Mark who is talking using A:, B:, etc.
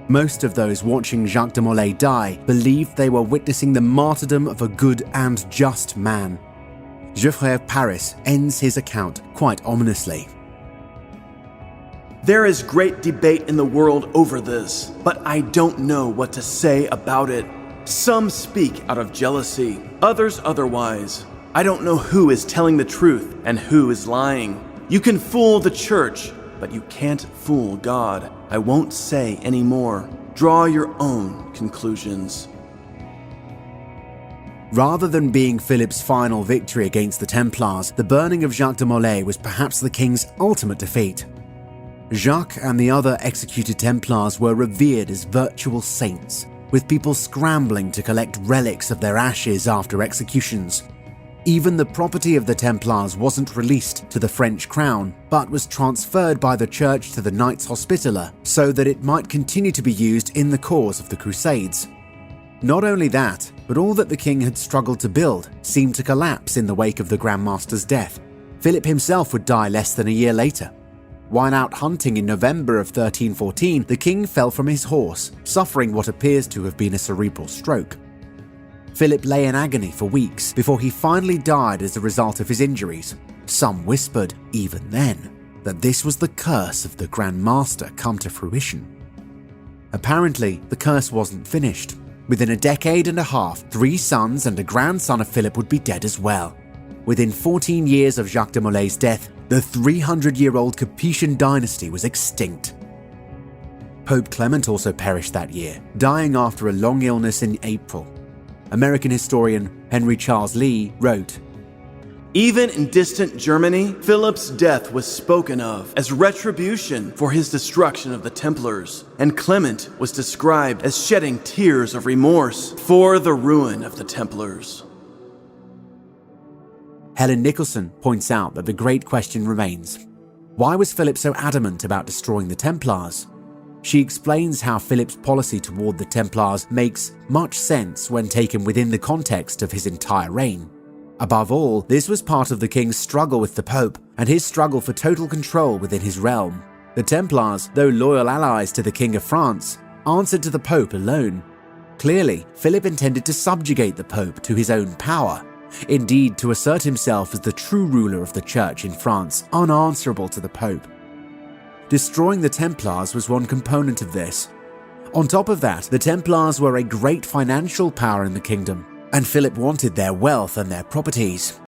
A: Most of those watching Jacques de Molay die believed they were witnessing the martyrdom of a good and just man. Geoffrey of Paris ends his account quite ominously.
B: There is great debate in the world over this, but I don't know what to say about it. Some speak out of jealousy, others otherwise. I don't know who is telling the truth and who is lying. You can fool the church, but you can't fool God. I won't say any more. Draw your own conclusions.
A: Rather than being Philip's final victory against the Templars, the burning of Jacques de Molay was perhaps the king's ultimate defeat. Jacques and the other executed Templars were revered as virtual saints, with people scrambling to collect relics of their ashes after executions. Even the property of the Templars wasn't released to the French crown, but was transferred by the church to the Knights Hospitaller so that it might continue to be used in the cause of the Crusades. Not only that, but all that the king had struggled to build seemed to collapse in the wake of the Grand Master's death. Philip himself would die less than a year later. While out hunting in November of 1314, the king fell from his horse, suffering what appears to have been a cerebral stroke. Philip lay in agony for weeks before he finally died as a result of his injuries. Some whispered, even then, that this was the curse of the Grand Master come to fruition. Apparently, the curse wasn't finished. Within a decade and a half, 3 sons and a grandson of Philip would be dead as well. Within 14 years of Jacques de Molay's death, the 300-year-old Capetian dynasty was extinct. Pope Clement also perished that year, dying after a long illness in April. American historian Henry Charles Lee wrote,
B: Even in distant Germany, Philip's death was spoken of as retribution for his destruction of the Templars, and Clement was described as shedding tears of remorse for the ruin of the Templars.
A: Helen Nicholson points out that the great question remains: why was Philip so adamant about destroying the Templars? She explains how Philip's policy toward the Templars makes much sense when taken within the context of his entire reign. Above all, this was part of the king's struggle with the Pope and his struggle for total control within his realm. The Templars, though loyal allies to the King of France, answered to the Pope alone. Clearly, Philip intended to subjugate the Pope to his own power. Indeed, to assert himself as the true ruler of the Church in France, unanswerable to the Pope. Destroying the Templars was one component of this. On top of that, the Templars were a great financial power in the kingdom, and Philip wanted their wealth and their properties.